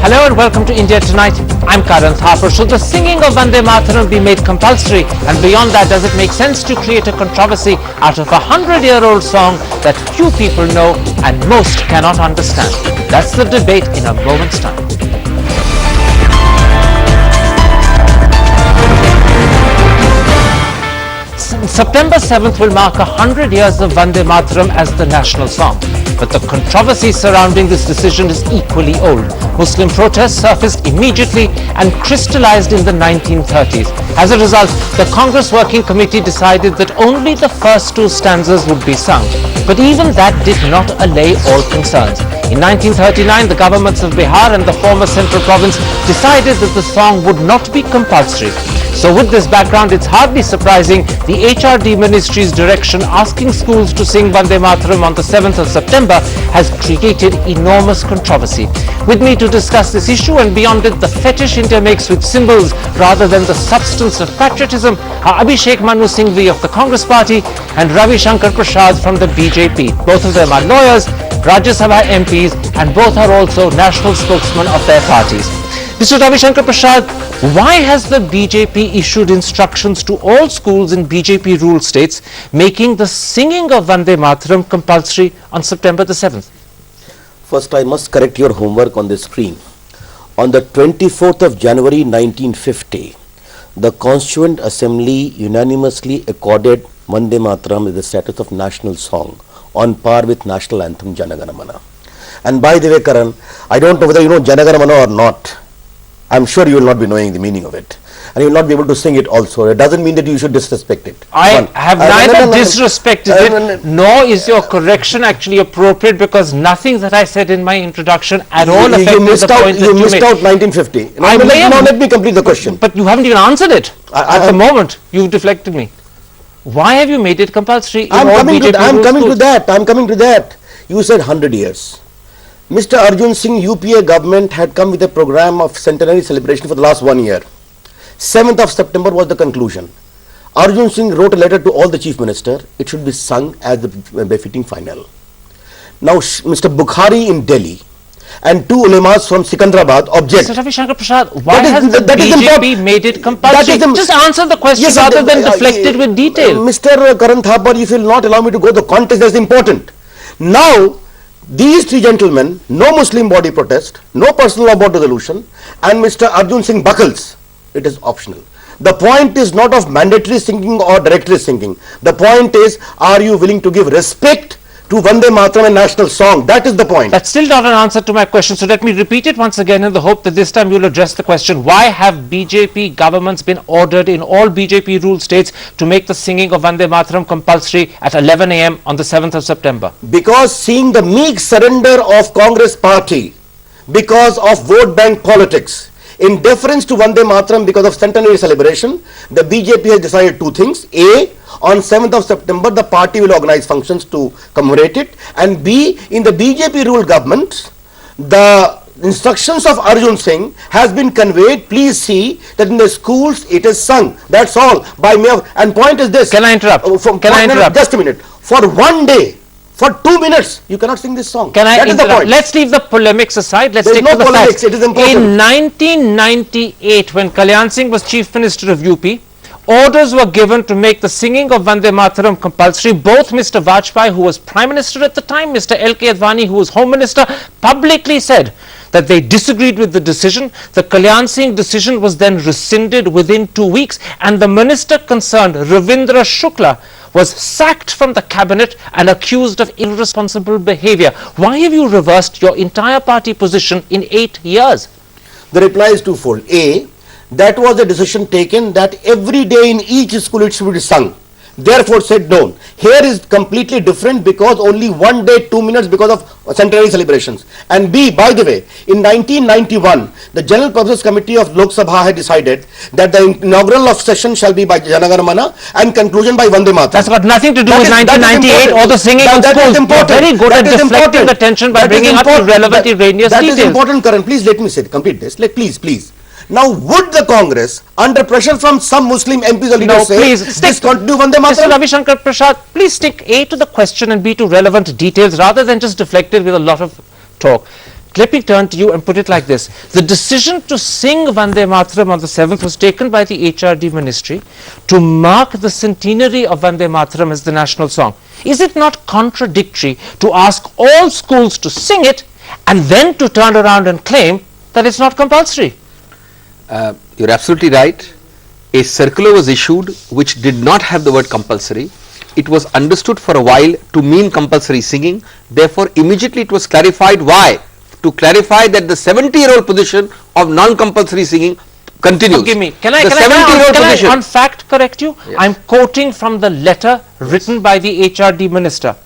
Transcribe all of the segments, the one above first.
Hello and welcome to India Tonight. I'm Karan Thapar. Should the singing of Vande Mantaram be made compulsory? And beyond that, does it make sense to create a controversy out of a 100-year-old song that few people know and most cannot understand? That's the debate in a moment's time. September 7th will mark 100 years of Vande Mantaram as the national song. But the controversy surrounding this decision is equally old. Muslim protests surfaced immediately and crystallized in the 1930s. As a result, the Congress Working Committee decided that only the first two stanzas would be sung. But even that did not allay all concerns. In 1939, the governments of Bihar and the former Central Province decided that the song would not be compulsory. So with this background, it's hardly surprising the HRD Ministry's direction asking schools to sing Vande Mantaram on the 7th of September has created enormous controversy. With me to discuss this issue and beyond it, the fetish India makes with symbols rather than the substance of patriotism are Abhishek Singhvi of the Congress Party and Ravi Shankar Prasad from the BJP. Both of them are lawyers, Rajya Sabha MPs, and both are also national spokesmen of their parties. Mr. Ravi Shankar Prasad, why has the BJP issued instructions to all schools in BJP ruled states making the singing of Vande Mantaram compulsory on September the 7th? First, I must correct your homework on the screen. On the 24th of January 1950, the Constituent Assembly unanimously accorded Vande Mantaram the status of national song on par with national anthem Jana Gana Mana. And by the way, Karan, I don't know whether you know Jana Gana Mana or not. I'm sure you will not be knowing the meaning of it. And you will not be able to sing it also. It doesn't mean that you should disrespect it. I have neither disrespected it, nor is your correction actually appropriate, because nothing that I said in my introduction at all affected the point that you made. You missed out 1950. Now let me complete the question. But you haven't even answered it. At the moment, you've deflected me. Why have you made it compulsory in all BJP I'm coming schools? to that. You said 100 years. Mr. Arjun Singh UPA government had come with a program of centenary celebration for the last 1 year. 7th of September was the conclusion. Arjun Singh wrote a letter to all the chief minister. It should be sung as the befitting final. Now Mr. Bukhari in Delhi and two ulemas from Sikandrabad object. Mr. Ravi Shankar Prasad, why has the BJP made it compulsory? Just answer the question rather than deflect it with detail. Mr. Karan Thapar, if you will not allow me to go, the context is important. Now, these three gentlemen, no Muslim body protest, no personal law board resolution, and Mr. Arjun Singh buckles. It is optional. The point is not of mandatory singing or directory singing. The point is, are you willing to give respect to Vande Mantaram, a national song? That is the point. That's still not an answer to my question. So let me repeat it once again in the hope that this time you'll address the question. Why have BJP governments been ordered in all BJP ruled states to make the singing of Vande Mantaram compulsory at 11 a.m. on the 7th of September? Because seeing the meek surrender of Congress party because of vote bank politics, in deference to Vande Mantaram because of centenary celebration, the BJP has decided two things. A, on 7th of September, the party will organize functions to commemorate it. And B, in the BJP ruled government, the instructions of Arjun Singh has been conveyed. Please see that in the schools it is sung. That's all. By me. And point is this. Can I interrupt? Just a minute. For 1 day, for 2 minutes, you cannot sing this song. Can I interrupt? Is the point. Let's leave the polemics aside. Let's stick to the facts. It is important. In 1998, when Kalyan Singh was Chief Minister of UP, orders were given to make the singing of Vande Mantaram compulsory. Both Mr. Vajpayee, who was Prime Minister at the time, Mr. L.K. Advani, who was Home Minister, publicly said that they disagreed with the decision. The Kalyan Singh decision was then rescinded within 2 weeks, and the minister concerned, Ravindra Shukla, was sacked from the cabinet and accused of irresponsible behavior. Why have you reversed your entire party position in 8 years? The reply is twofold. A, that was a decision taken that every day in each school it should be sung. Therefore said no. Here is completely different because only 1 day, 2 minutes because of centenary celebrations. And B, by the way, in 1991, the General Purposes Committee of Lok Sabha had decided that the inaugural of session shall be by Jana Gana Mana and conclusion by Vande Mantaram. That's got nothing to do with 1998 or the singing in schools. You're very good at deflecting attention by bringing up irrelevant erroneous details. That is important, Karan. Please let me say, complete this. Please. Now, would the Congress, under pressure from some Muslim MPs or leaders, discontinue Vande Mantaram? Mr. Ravi Shankar Prasad, please stick A to the question and B to relevant details rather than just deflect it with a lot of talk. let me turn to you and put it like this. The decision to sing Vande Mataram on the 7th was taken by the HRD ministry to mark the centenary of Vande Mataram as the national song. Is it not contradictory to ask all schools to sing it and then to turn around and claim that it's not compulsory? You're absolutely right. A circular was issued which did not have the word compulsory. It was understood for a while to mean compulsory singing. Therefore, immediately it was clarified. Why? To clarify that the 70-year-old position of non-compulsory singing continues. Forgive me. Can I on fact correct you? Yes. I'm quoting from the letter written by the HRD minister.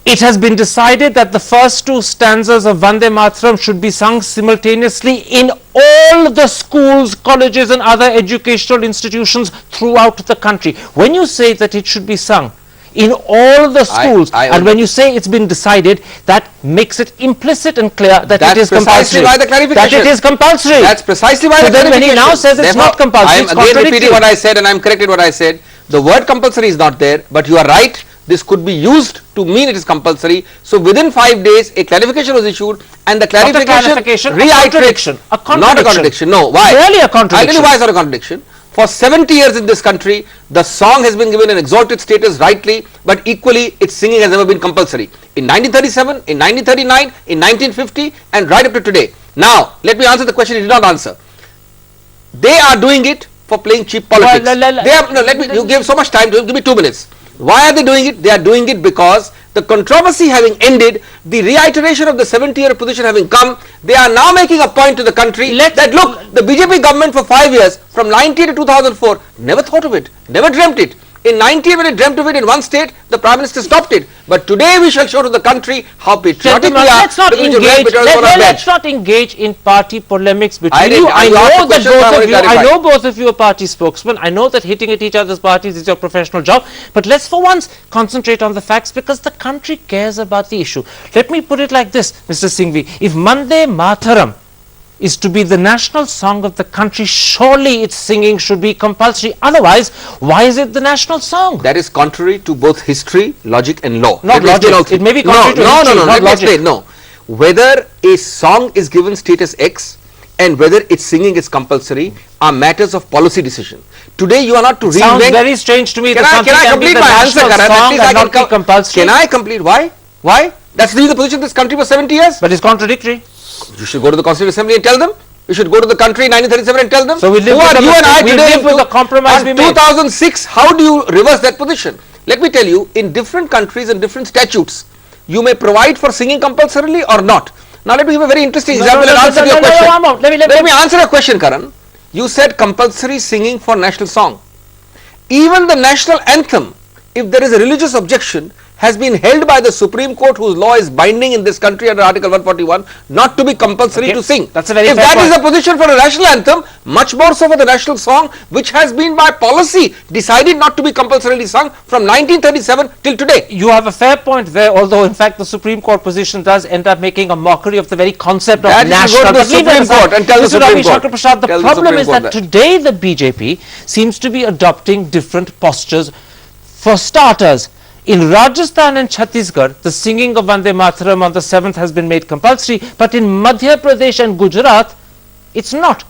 It has been decided that the first two stanzas of Vande Mataram should be sung simultaneously in all the schools, colleges and other educational institutions throughout the country. When you say that it should be sung in all the schools, and when you say it's been decided, that makes it implicit and clear that it is compulsory. That's precisely why the clarification. That it is compulsory. That's precisely why the then clarification. When he now says it's not compulsory, I am again repeating what I said and I am correcting what I said. The word compulsory is not there, but you are right. This could be used to mean it is compulsory. So within 5 days, a clarification was issued, and the clarification reiterates. A contradiction. Not a contradiction. No. Why? Really a contradiction. I'll tell you why it's not a contradiction. For 70 years in this country, the song has been given an exalted status rightly, but equally its singing has never been compulsory. In 1937, in 1939, in 1950, and right up to today. Now, let me answer the question you did not answer. They are doing it for playing cheap politics. You gave so much time to him. Give me 2 minutes. Why are they doing it? They are doing it because the controversy having ended, the reiteration of the 70-year position having come, they are now making a point to the country that look, the BJP government for 5 years, from 90 to 2004, never thought of it, never dreamt it. In 90, when it dreamt of it in one state, the Prime Minister stopped it. But today we shall show to the country how patriotic we are. Let's not engage in party polemics between you. I know both of you are party spokesmen. I know that hitting at each other's parties is your professional job. But let's for once concentrate on the facts, because the country cares about the issue. Let me put it like this, Mr. Singhvi. If Vande Mataram is to be the national song of the country, surely its singing should be compulsory. Otherwise, why is it the national song? That is contrary to both history, logic and law. Not logic. It may be contrary to history, not logic. No. Whether a song is given status X and whether its singing is compulsory are matters of policy decision. Today you are not to reinvent. Sounds very strange to me. Can I complete my answer, Karan? Can I complete? Why? That's the position of this country for 70 years. But it's contradictory. You should go to the Constituent Assembly and tell them. You should go to the country in 1937 and tell them. So we live with the compromise we made. 2006, how do you reverse that position? Let me tell you, in different countries and different statutes, you may provide for singing compulsorily or not. Now let me give a very interesting example and answer your question. Let me answer your question, Karan. You said compulsory singing for national song. Even the national anthem, if there is a religious objection, has been held by the Supreme Court, whose law is binding in this country under Article 141, not to be compulsory to sing. That's a very If that is the position for a national anthem, much more so for the national song, which has been by policy decided not to be compulsorily sung from 1937 till today. You have a fair point there, although in fact the Supreme Court position does end up making a mockery of the very concept of national. Go to the Supreme Court and tell the Supreme Court. The problem is that today the BJP seems to be adopting different postures. For starters, in Rajasthan and Chhattisgarh, the singing of Vande Mataram on the 7th has been made compulsory, but in Madhya Pradesh and Gujarat, it's not.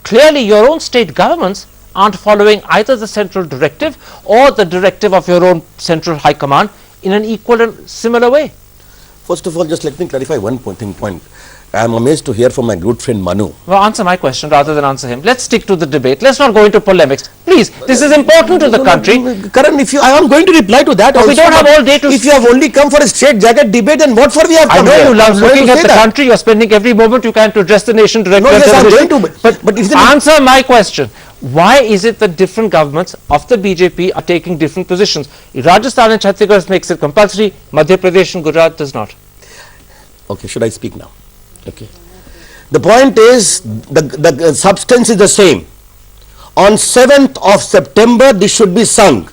Clearly, your own state governments aren't following either the central directive or the directive of your own central high command in an equal and similar way. First of all, just let me clarify one point. I am amazed to hear from my good friend Manu. Well, answer my question rather than answer him. Let's stick to the debate. Let's not go into polemics. Please, this is important to the country. Karan, I am going to reply to that also. We don't have all day to... If you have only come for a straight jacket debate, then what for we have come here? I know you love looking at the country. You are spending every moment you can to address the nation directly. No, yes, I am going to. But answer my question. Why is it that different governments of the BJP are taking different positions? Rajasthan and Chhattisgarh makes it compulsory. Madhya Pradesh and Gujarat does not. Okay, should I speak now? Okay. The point is, the substance is the same. On 7th of September, this should be sung,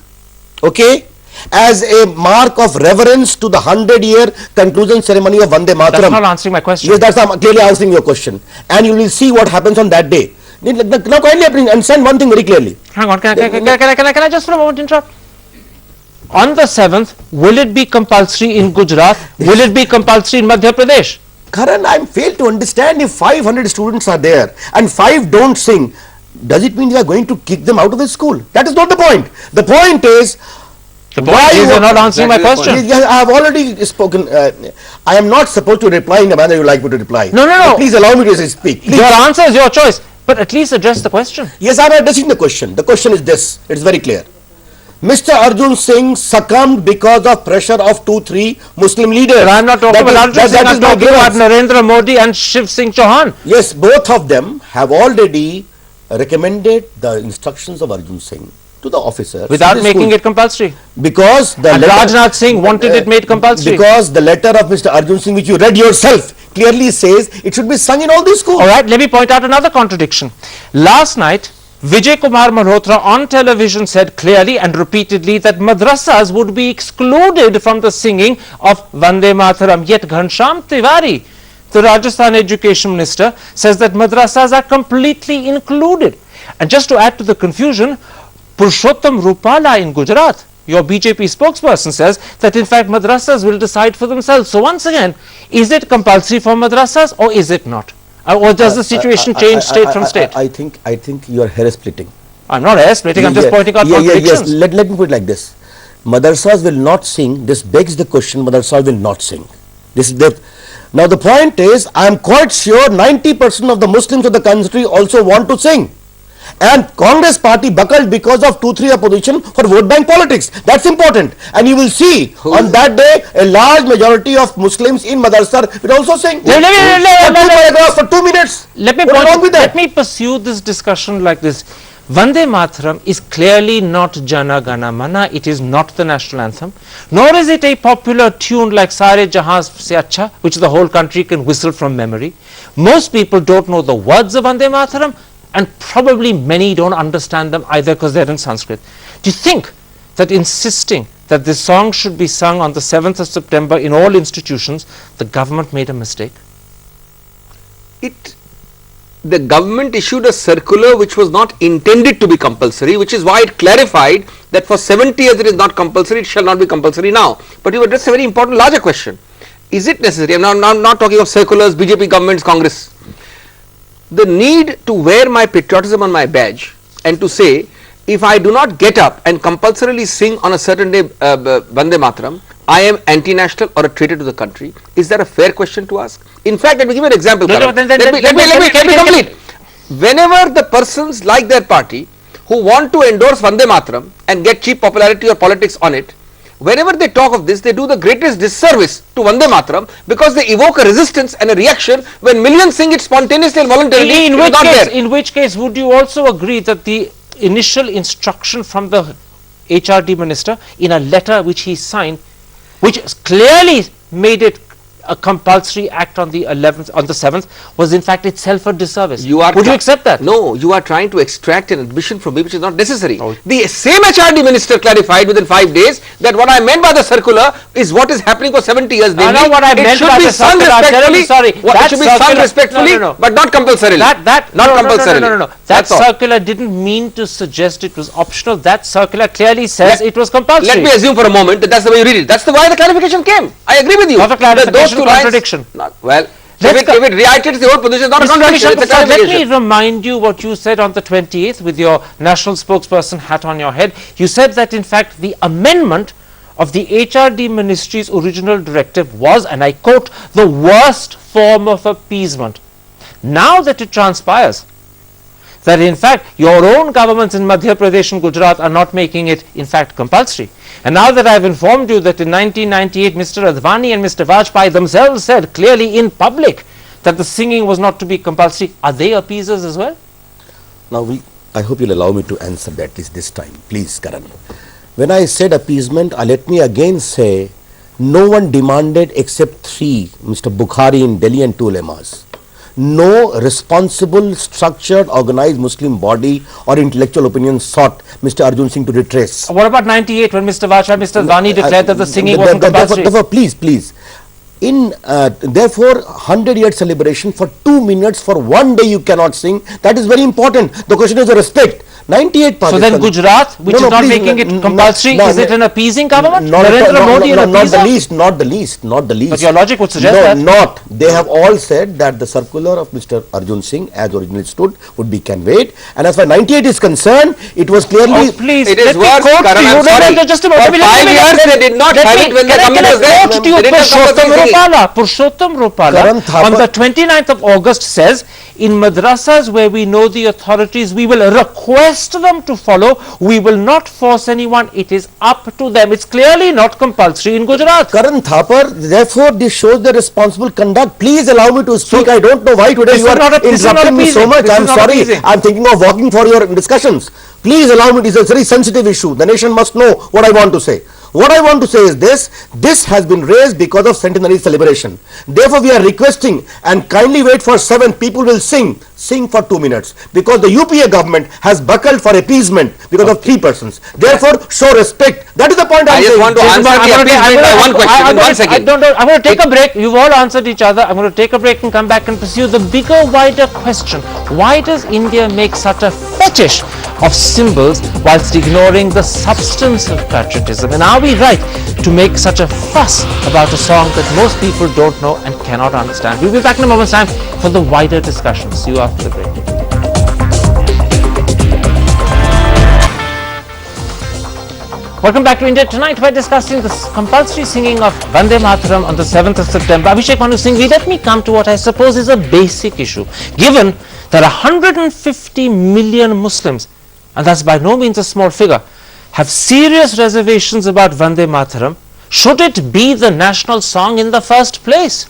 okay, as a mark of reverence to the 100-year conclusion ceremony of Vande Mataram. That's not answering my question. Yes, that's clearly answering your question. And you will see what happens on that day. Now, kindly understand one thing very clearly. Hang on, can I just for a moment interrupt? On the 7th, will it be compulsory in Gujarat? Will it be compulsory in Madhya Pradesh? Karan, I fail to understand, if 500 students are there and 5 don't sing, does it mean you are going to kick them out of the school? That is not the point. The point is, The point is, you're not answering my Exactly the question. Yes, I have already spoken. I am not supposed to reply in the manner you like me to reply. No. But please allow me to speak. Please. Your answer is your choice, but at least address the question. Yes, I am addressing the question. The question is this. It is very clear. Mr. Arjun Singh succumbed because of pressure of 2-3 Muslim leaders. But I'm not talking about Arjun Singh, I'm talking about Narendra Modi and Shiv Singh Chauhan. Yes, both of them have already recommended the instructions of Arjun Singh to the officers. Without making it compulsory. Because the And letter- Rajnath Singh wanted it made compulsory. Because the letter of Mr. Arjun Singh, which you read yourself, clearly says it should be sung in all these schools. All right, let me point out another contradiction. Last night, Vijay Kumar Malhotra on television said clearly and repeatedly that madrasas would be excluded from the singing of Vande Mataram. Yet Ghansham Tiwari, the Rajasthan education minister, says that madrasas are completely included. And just to add to the confusion, Purushottam Rupala in Gujarat, your BJP spokesperson, says that in fact madrasas will decide for themselves. So once again, is it compulsory for madrasas or is it not? Or does the situation change state from state? I think you are hair splitting. I'm not hair splitting, I'm just pointing out contradictions. Yes. Let me put it like this. Madrasas will not sing. This begs the question, madrasas will not sing. This is the. Now the point is, I am quite sure 90% of the Muslims of the country also want to sing. And Congress party buckled because of 2-3 opposition for vote bank politics. That's important. And you will see on that day a large majority of Muslims in madrasa will also sing. For 2 minutes. Let me What is wrong with that? let me pursue this discussion like this. Vande Mataram is clearly not Jana Gana Mana. It is not the national anthem, nor is it a popular tune like Sare Jahan Se Acha, which the whole country can whistle from memory. Most people don't know the words of Vande Mataram, and probably many don't understand them either because they're in Sanskrit. Do you think that insisting that this song should be sung on the 7th of September in all institutions, the government made a mistake? The government issued a circular which was not intended to be compulsory, which is why it clarified that for 70 years it is not compulsory, it shall not be compulsory now. But you addressed a very important larger question. Is it necessary? I'm not talking of circulars, BJP governments, Congress. The need to wear my patriotism on my badge and to say, if I do not get up and compulsorily sing on a certain day Vande Mataram, I am anti-national or a traitor to the country. Is that a fair question to ask? In fact, let me give you an example. Let me complete. Whenever the persons like their party who want to endorse Vande Mataram and get cheap popularity or politics on it, whenever they talk of this, they do the greatest disservice to Vande Mataram because they evoke a resistance and a reaction when millions sing it spontaneously and voluntarily. In which case, would you also agree that the initial instruction from the HRD minister in a letter which he signed, which clearly made it a compulsory act on the 11th, on the 7th, was in fact itself a disservice? Would you accept that? No, you are trying to extract an admission from me which is not necessary. The same HRD minister clarified within 5 days that what I meant by the circular is what is happening for 70 years. I know what I meant by the circular. I'm terribly sorry. It should be sung respectfully, but not compulsorily. That circular didn't mean to suggest it was optional. That circular clearly says it was compulsory. Let me assume for a moment that that's the way you read it. That's why the clarification came. I agree with you. Not a clarification, contradiction. Well, if it reiterates the whole position, it's not a contradiction, it's a clarification. Let me remind you what you said on the 28th with your national spokesperson hat on your head. You said that in fact the amendment of the HRD ministry's original directive was, and I quote, the worst form of appeasement. Now that it transpires that in fact your own governments in Madhya Pradesh and Gujarat are not making it in fact compulsory, and now that I have informed you that in 1998 Mr. Advani and Mr. Vajpayee themselves said clearly in public that the singing was not to be compulsory, are they appeasers as well? Now I hope you'll allow me to answer that this time, please, Karan. When I said appeasement, let me again say, no one demanded except 3, Mr. Bukhari in Delhi and 2 ulemas. No responsible, structured, organized Muslim body or intellectual opinion sought Mr. Arjun Singh to retrace. What about 98 when Mr. Vajpayee, Mr. Advani declared that the singing wasn't compulsory? Therefore, please. Therefore, 100-year celebration for 2 minutes for 1 day you cannot sing. That is very important. The question is the respect. 98 So then Gujarat, which is not making it compulsory, is it an appeasing government? Narendra Modi and not the least. But your logic would suggest that. Not. They have all said that the circular of Mr. Arjun Singh, as originally stood, would be conveyed. And as far as 98 is concerned, it was clearly. Oh, please, it is worse, Karan, I'm sorry. Just a moment. For 5 years they did not have it when the government was there. They didn't have Purushottam Rupala on the 29th of August says, in madrasas where we know the authorities, we will request them to follow. We will not force anyone. It is up to them. It's clearly not compulsory in Gujarat. Karan Thapar, therefore this shows the responsible conduct. Please allow me to speak. I don't know why today you are interrupting me so much. I'm sorry. I'm thinking of walking for your discussions. Please allow me. This is a very sensitive issue. The nation must know what I want to say. What I want to say is this has been raised because of centenary celebration. Therefore, we are requesting, and kindly wait for 7, people will sing for 2 minutes, because the UPA government has buckled for appeasement because of 3 persons. Therefore, show respect. That is the point I just want to answer the appeasement by one question in 1 second. I'm going to take a break. You've all answered each other. I'm going to take a break and come back and pursue the bigger, wider question. Why does India make such a fetish of symbols whilst ignoring the substance of patriotism? And are we right to make such a fuss about a song that most people don't know and cannot understand? We'll be back in a moment's time for the wider discussion. See you after the break. Welcome back to India Tonight. We're discussing the compulsory singing of Vande Mataram on the 7th of September. Abhishek Singhvi, let me come to what I suppose is a basic issue. Given that 150 million Muslims, and that's by no means a small figure, have serious reservations about Vande Mataram, should it be the national song in the first place?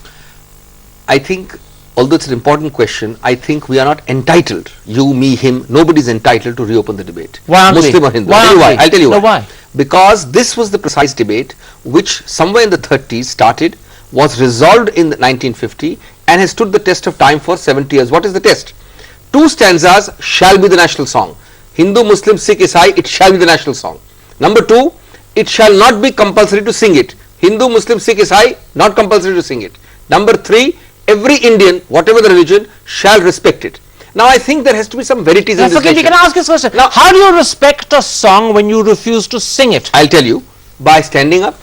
I think, although it's an important question, I think we are not entitled, you, me, him, nobody is entitled to reopen the debate. Why aren't Muslim we? or Hindu. Why I'll tell you why. No, why? Because this was the precise debate which somewhere in the 30s started, was resolved in 1950 and has stood the test of time for 70 years. What is the test? 2 stanzas shall be the national song. Hindu, Muslim, Sikh, Isai, it shall be the national song. Number 2, it shall not be compulsory to sing it. Hindu, Muslim, Sikh, Isai, not compulsory to sing it. Number 3, every Indian, whatever the religion, shall respect it. Now I think there has to be some verities in this nation. We can ask this question. Now, how do you respect a song when you refuse to sing it? I'll tell you, by standing up,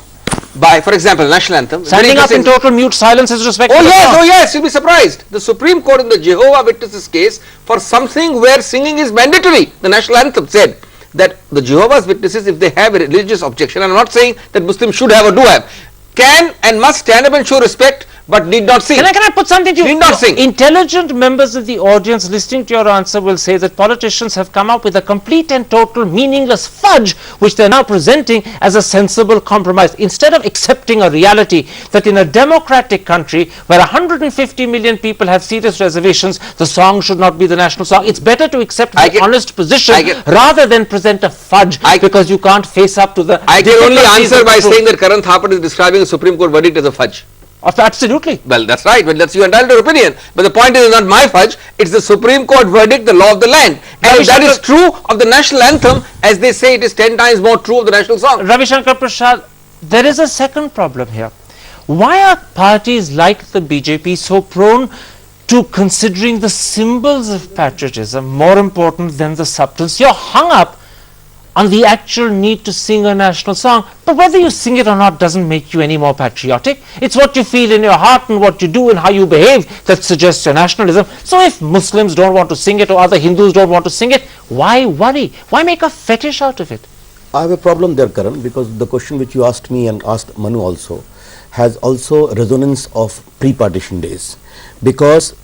by, for example, national anthem. Standing up in total mute silence is respect. Oh yes, you'll be surprised. The Supreme Court in the Jehovah Witnesses case, for something where singing is mandatory, the national anthem said that the Jehovah's Witnesses, if they have a religious objection, I'm not saying that Muslims should have or do have, can and must stand up and show respect, but need not sing. Can I put something to you? Need not sing. Intelligent members of the audience listening to your answer will say that politicians have come up with a complete and total meaningless fudge which they're now presenting as a sensible compromise, instead of accepting a reality that in a democratic country where 150 million people have serious reservations, the song should not be the national song. It's better to accept the honest position rather than present a fudge because you can't face up to the... I can only answer by saying that Karan Thapar is describing a Supreme Court verdict as a fudge. Absolutely. Well, that's right. Well, that's your entitled opinion. But the point is not my fudge. It's the Supreme Court verdict, the law of the land. And if that is true of the national anthem, as they say, it is 10 times more true of the national song. Ravi Shankar Prasad, there is a second problem here. Why are parties like the BJP so prone to considering the symbols of patriotism more important than the substance? You're hung up on the actual need to sing a national song, but whether you sing it or not doesn't make you any more patriotic. It's what you feel in your heart and what you do and how you behave that suggests your nationalism. So if Muslims don't want to sing it or other Hindus don't want to sing it, why worry? Why make a fetish out of it? I have a problem there, Karan, because the question which you asked me and asked Manu also has also resonance of pre-partition days, because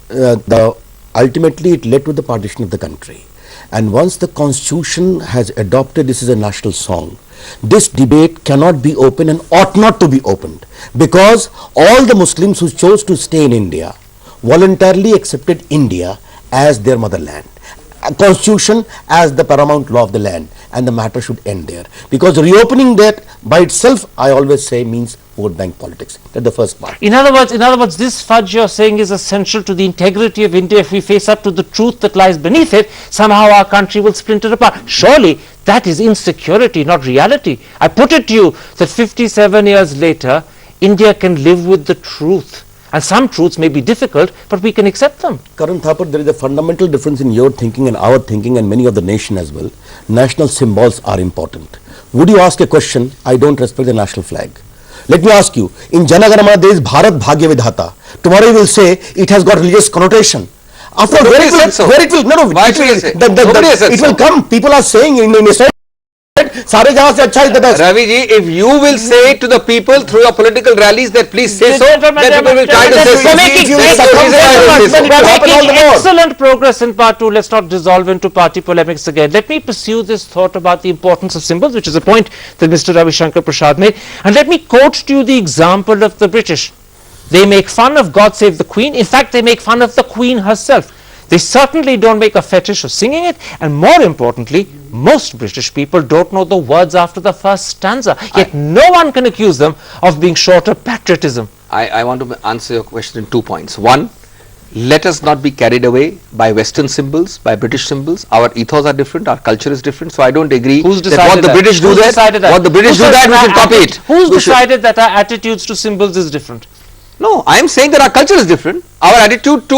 ultimately it led to the partition of the country. And once the constitution has adopted this is a national song, this debate cannot be open and ought not to be opened, because all the Muslims who chose to stay in India voluntarily accepted India as their motherland, a constitution as the paramount law of the land, and the matter should end there. Because reopening that by itself, I always say, means vote bank politics. That's the first part. In other words, this fudge you're saying is essential to the integrity of India. If we face up to the truth that lies beneath it, somehow our country will splinter apart. Surely that is insecurity, not reality. I put it to you that 57 years later, India can live with the truth And some truths may be difficult, but we can accept them. Karan Thapar, there is a fundamental difference in your thinking and our thinking and many of the nation as well. National symbols are important. Would you ask a question, I don't respect the national flag? Let me ask you, in Jana Gana Mana there is Bharat Bhagya Vidhata. Tomorrow you will say it has got religious connotation. After No, where nobody said so. where it will, no, no, Why it should will, you say? the- Nobody has said it will so. come, people are saying in a सारे जहां से अच्छा is the best. Ravi ji, if you will say to the people through your political rallies that please say so, then people will try to say so. We're making excellent progress in part 2. Let's not dissolve into party polemics again. Let me pursue this thought about the importance of symbols, which is a point that Mr. Ravi Shankar Prasad made. And let me quote to you the example of the British. They make fun of God Save the Queen. In fact, they make fun of the Queen herself. They certainly don't make a fetish of singing it, and more importantly, most British people don't know the words after the first stanza, yet no one can accuse them of being short of patriotism. I want to answer your question in 2 points. One, let us not be carried away by Western symbols, by British symbols. Our ethos are different, our culture is different, so I don't agree Who's that decided what the that? British do Who's that, decided that? what the British Who do says that, we should copy it. Who's We should- decided that our attitudes to symbols is different? No, I am saying that our culture is different. Our attitude to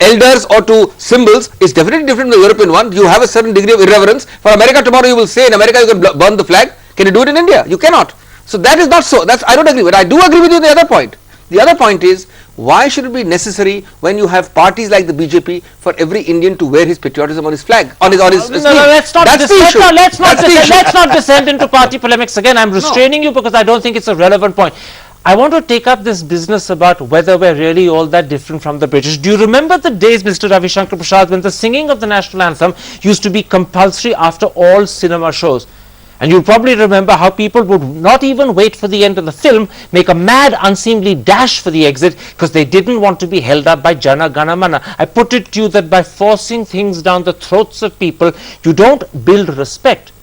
elders or to symbols is definitely different from the European one. You have a certain degree of irreverence. For America tomorrow you will say in America you can burn the flag. Can you do it in India? You cannot. So that is not so. I don't agree with. I do agree with you on the other point. The other point is, why should it be necessary when you have parties like the BJP for every Indian to wear his patriotism on his flag, on his sleeve? Let's not That's the issue. let's That's not descend into party polemics again. I'm restraining you because I don't think it's a relevant point. I want to take up this business about whether we're really all that different from the British. Do you remember the days, Mr. Ravi Shankar Prasad, when the singing of the national anthem used to be compulsory after all cinema shows? And you probably remember how people would not even wait for the end of the film, make a mad, unseemly dash for the exit because they didn't want to be held up by Jana Gana Mana. I put it to you that by forcing things down the throats of people, you don't build respect.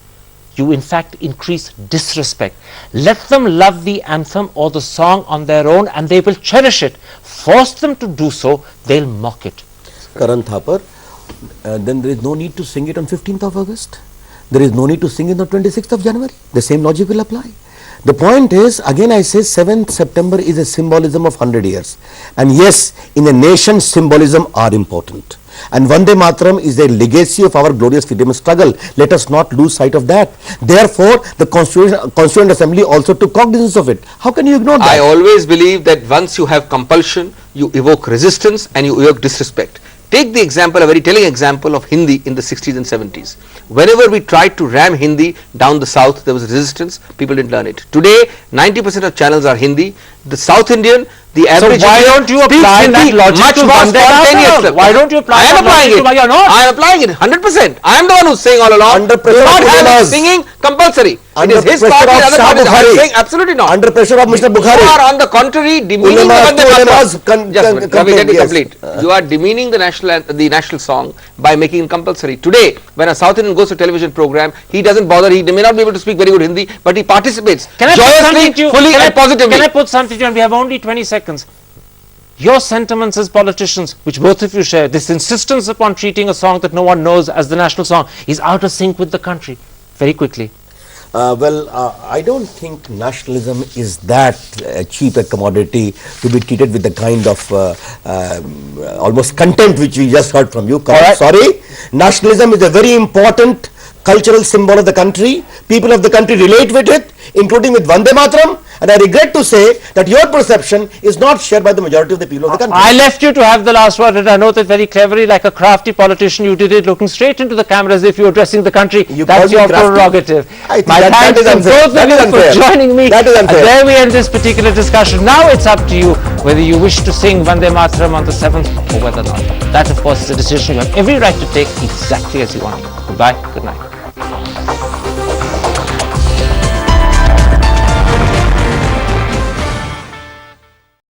You in fact increase disrespect. Let them love the anthem or the song on their own and they will cherish it. Force them to do so, they'll mock it. Karan Thapar, then there is no need to sing it on 15th of August. There is no need to sing it on 26th of January. The same logic will apply. The point is, again I say 7th September is a symbolism of 100 years. And yes, in a nation, symbolism are important. And Vande Mataram is the legacy of our glorious freedom struggle. Let us not lose sight of that. Therefore, the Constituent Assembly also took cognizance of it. How can you ignore that? I always believe that once you have compulsion, you evoke resistance and you evoke disrespect. Take the example, a very telling example of Hindi in the 60s and 70s. Whenever we tried to ram Hindi down the south, there was resistance, people didn't learn it. Today, 90% of channels are Hindi. The South Indian, the average why Indian don't you apply speaks that Hindi logic much to more Vande spontaneously. Mataram? Why don't you apply I am that applying logic it. to You're not? I am applying it 100%. I am the one who's saying all along, Under do pressure not of have Ulemas. singing compulsory. It Under is his pressure party, of other Shah parties. I am Bukhari. saying absolutely not. Under pressure of Mr. You Bukhari. are on the contrary demeaning Ulemas the Vande ulemas Mataram. Just a minute, Ravi, let me yes. complete. You are demeaning the national song by making it compulsory. Today, when a South Indian goes to a television program, he doesn't bother. He may not be able to speak very good Hindi, but he participates Can I put something joyously, to you? fully, and positively. Can I put something to you? And we have only 20 seconds. Your sentiments as politicians, which both of you share, this insistence upon treating a song that no one knows as the national song, is out of sync with the country. Very quickly. I don't think nationalism is that cheap a commodity to be treated with the kind of almost contempt which we just heard from you. Sorry, nationalism is a very important cultural symbol of the country. People of the country relate with it, including with Vande Mataram. And I regret to say that your perception is not shared by the majority of the people of the country. I left you to have the last word, and I know that very cleverly, like a crafty politician, you did it looking straight into the camera as if you were addressing the country. That's your prerogative. I think My thanks to both of you for joining me. That is unfair. And there we end this particular discussion. Now it's up to you whether you wish to sing Vande Mataram on the 7th or whether not. That, of course, is a decision you have every right to take exactly as you want. Goodbye. Good night.